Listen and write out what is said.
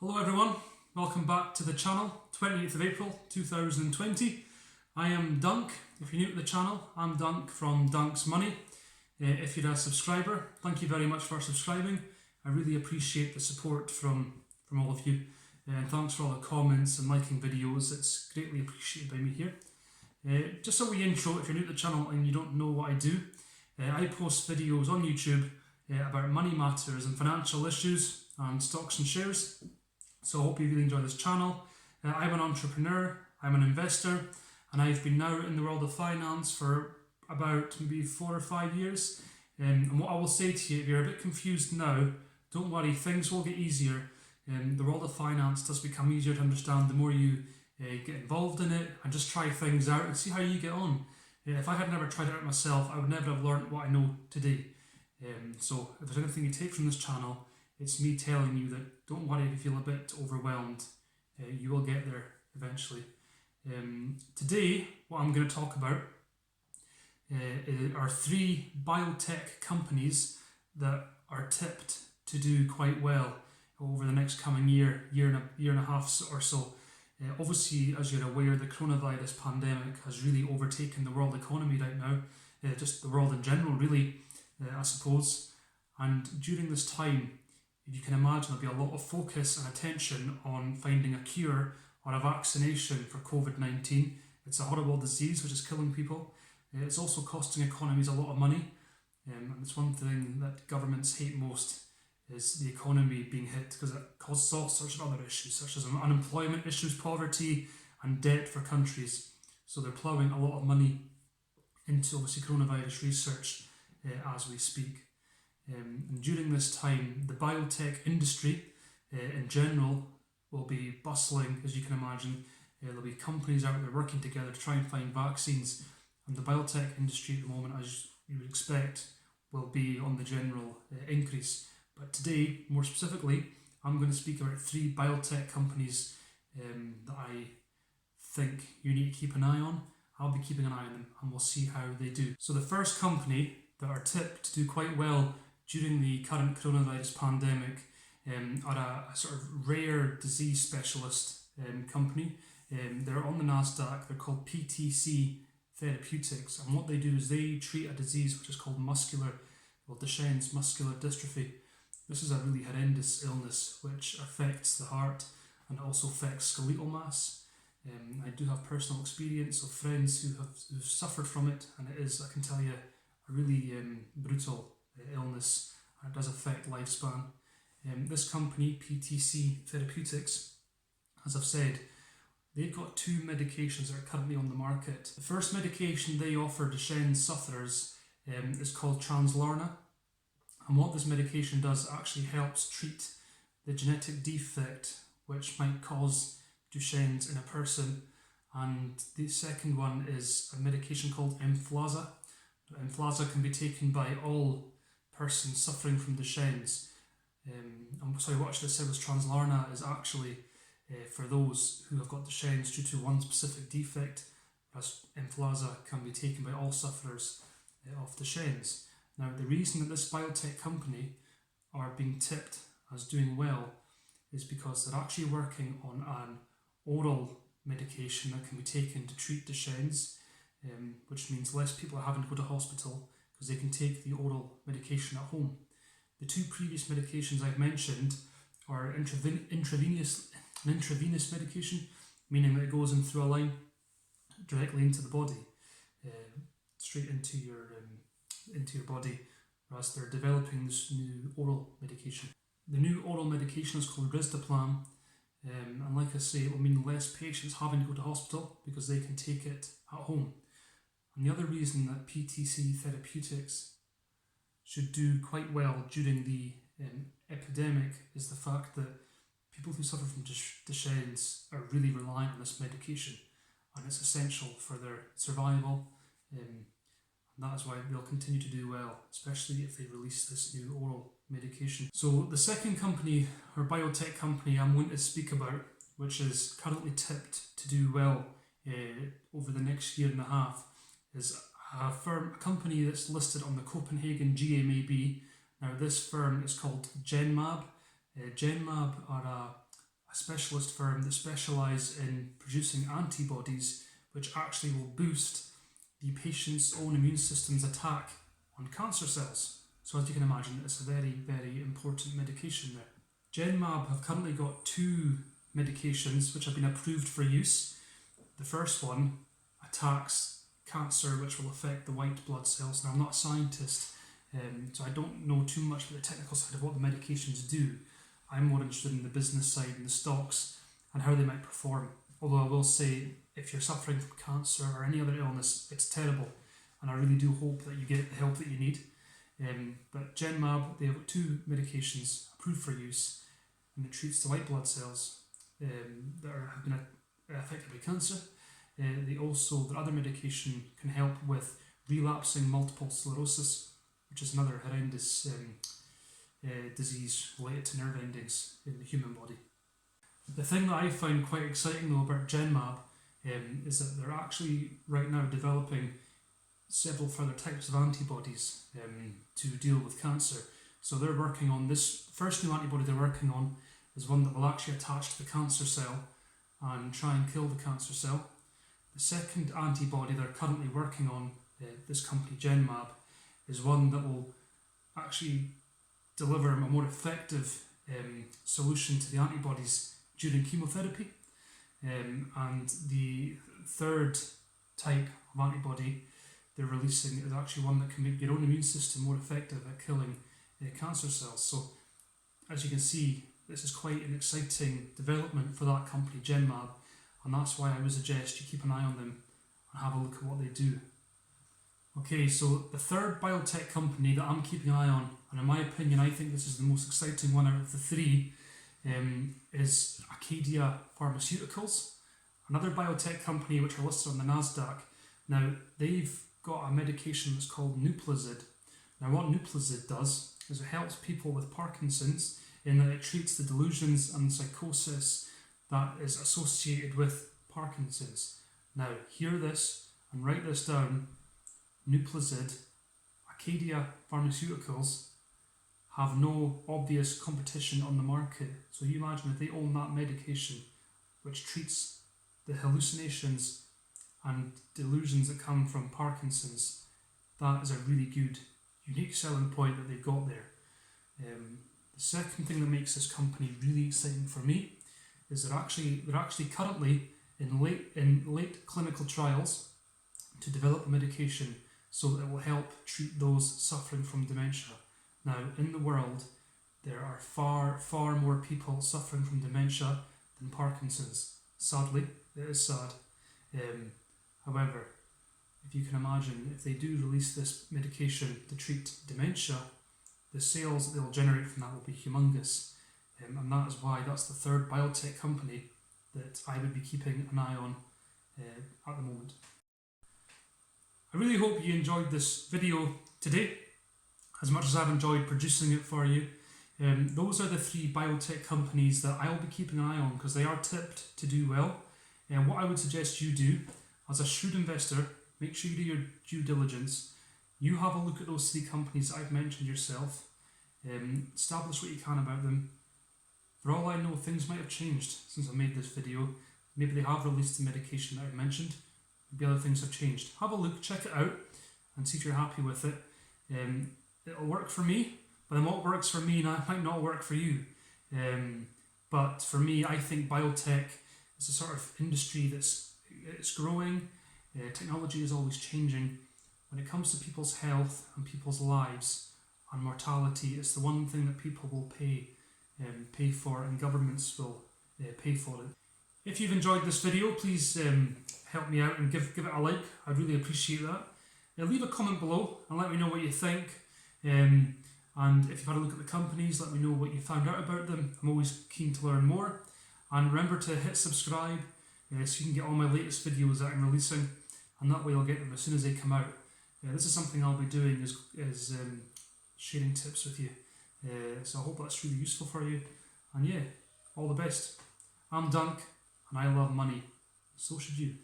Hello everyone, welcome back to the channel, 28th of April 2020. I am Dunk. If you're new to the channel, I'm Dunk from Dunk's Money. If you're a subscriber, thank you very much for subscribing. I really appreciate the support from all of you. And thanks for all the comments and liking videos, it's greatly appreciated by me here. Just a wee intro, if you're new to the channel and you don't know what I do. I post videos on YouTube about money matters and financial issues and stocks and shares. So I hope you really enjoy this channel. I'm an entrepreneur, I'm an investor, and I've been now in the world of finance for about maybe 4 or 5 years. And what I will say to you, if you're a bit confused now, don't worry, things will get easier. The world of finance does become easier to understand the more you get involved in it and just try things out and see how you get on. If I had never tried it out myself, I would never have learned what I know today. So if there's anything you take from this channel, it's me telling you that don't worry if you feel a bit overwhelmed, you will get there eventually. Today, what I'm going to talk about are 3 biotech companies that are tipped to do quite well over the next coming year and a half or so. Obviously, as you're aware, the coronavirus pandemic has really overtaken the world economy right now, just the world in general really, I suppose. And during this time, if you can imagine, there'll be a lot of focus and attention on finding a cure or a vaccination for COVID-19. It's a horrible disease which is killing people. It's also costing economies a lot of money. And it's one thing that governments hate most is the economy being hit, because it causes all sorts of other issues, such as unemployment issues, poverty and debt for countries. So they're ploughing a lot of money into obviously coronavirus research as we speak. And during this time, the biotech industry in general will be bustling, as you can imagine. There'll be companies out there working together to try and find vaccines, and the biotech industry at the moment, as you would expect, will be on the general increase. But today, more specifically, I'm going to speak about 3 biotech companies that I think you need to keep an eye on. I'll be keeping an eye on them and we'll see how they do. So the first company that are tipped to do quite well during the current coronavirus pandemic are a sort of rare disease specialist company. They're on the NASDAQ, they're called Ptc Therapeutics, and what they do is they treat a disease which is called Duchenne's muscular dystrophy. This is a really horrendous illness which affects the heart and also affects skeletal mass. I do have personal experience of friends who've suffered from it, and it is, I can tell you, a really brutal illness, and it does affect lifespan. This company, Ptc Therapeutics, as I've said, they've got 2 medications that are currently on the market. The first medication they offer Duchenne sufferers is called Translarna, and what this medication does actually helps treat the genetic defect which might cause Duchenne's in a person. And the second one is a medication called Emflaza. Emflaza can be taken by all persons suffering from Duchenne's. I'm sorry, what I should have said was Translarna is actually for those who have got Duchenne's due to one specific defect, whereas Emflaza can be taken by all sufferers of Duchenne's. Now, the reason that this biotech company are being tipped as doing well is because they're actually working on an oral medication that can be taken to treat Duchenne's, which means less people are having to go to hospital because they can take the oral medication at home. The 2 previous medications I've mentioned are intravenous medication, meaning that it goes in through a line directly into the body, straight into your body, whereas they're developing this new oral medication. The new oral medication is called Plum, and like I say, it will mean less patients having to go to hospital because they can take it at home. And the other reason that Ptc Therapeutics should do quite well during the epidemic is the fact that people who suffer from Duchenne's are really reliant on this medication, and it's essential for their survival. And that is why they'll continue to do well, especially if they release this new oral medication. So the second company, or biotech company, I'm going to speak about, which is currently tipped to do well over the next year and a half, is a company that's listed on the Copenhagen GEMAB. Now this firm is called GENMAB. GenMab are a specialist firm that specialise in producing antibodies which actually will boost the patient's own immune system's attack on cancer cells. So as you can imagine, it's a very, very important medication there. GENMAB have currently got 2 medications which have been approved for use. The first one attacks cancer which will affect the white blood cells. Now, I'm not a scientist, so I don't know too much about the technical side of what the medications do. I'm more interested in the business side and the stocks and how they might perform. Although I will say, if you're suffering from cancer or any other illness, it's terrible, and I really do hope that you get the help that you need. But GENMAB, they have got 2 medications approved for use, and it treats the white blood cells that have been affected by cancer. Their other medication can help with relapsing multiple sclerosis, which is another horrendous disease related to nerve endings in the human body. The thing that I find quite exciting though about GENMAB is that they're actually right now developing several further types of antibodies to deal with cancer. So they're working on this first new antibody they're working on is one that will actually attach to the cancer cell and try and kill the cancer cell. The second antibody they're currently working on, this company GENMAB, is one that will actually deliver a more effective solution to the antibodies during chemotherapy. And the third type of antibody they're releasing is actually one that can make your own immune system more effective at killing cancer cells. So as you can see, this is quite an exciting development for that company GENMAB, and that's why I would suggest you keep an eye on them and have a look at what they do. Okay, so the third biotech company that I'm keeping an eye on, and in my opinion I think this is the most exciting one out of the 3, is Arcadia Pharmaceuticals, another biotech company which are listed on the NASDAQ. Now, they've got a medication that's called Nuplazid. Now, what Nuplazid does is it helps people with Parkinson's in that it treats the delusions and psychosis that is associated with Parkinson's. Now, hear this and write this down. Nuplazid, Arcadia Pharmaceuticals have no obvious competition on the market. So you imagine if they own that medication which treats the hallucinations and delusions that come from Parkinson's, that is a really good, unique selling point that they've got there. The second thing that makes this company really exciting for me is they're actually currently in late clinical trials to develop a medication so that it will help treat those suffering from dementia. Now, in the world, there are far, far more people suffering from dementia than Parkinson's. Sadly, it is sad. However, if you can imagine, if they do release this medication to treat dementia, the sales that they'll generate from that will be humongous. And that is why that's the third biotech company that I would be keeping an eye on at the moment. I really hope you enjoyed this video today as much as I've enjoyed producing it for you. Those are the 3 biotech companies that I'll be keeping an eye on because they are tipped to do well. And what I would suggest you do as a shrewd investor, make sure you do your due diligence. You have a look at those 3 companies that I've mentioned yourself. Establish what you can about them. For all I know, things might have changed since I made this video. Maybe they have released the medication that I've mentioned. Maybe other things have changed. Have a look, check it out, and see if you're happy with it. It'll work for me, but then what works for me might not work for you. But for me, I think biotech is a sort of industry it's growing. Technology is always changing. When it comes to people's health and people's lives and mortality, it's the one thing that people will pay for, and governments will pay for it. If you've enjoyed this video, please help me out and give it a like. I'd really appreciate that. Leave a comment below and let me know what you think. And if you've had a look at the companies, let me know what you found out about them. I'm always keen to learn more. And remember to hit subscribe so you can get all my latest videos that I'm releasing, and that way you'll get them as soon as they come out. This is something I'll be doing is sharing tips with you. So I hope that's really useful for you. And yeah, all the best. I'm Dunk, and I love money. So should you.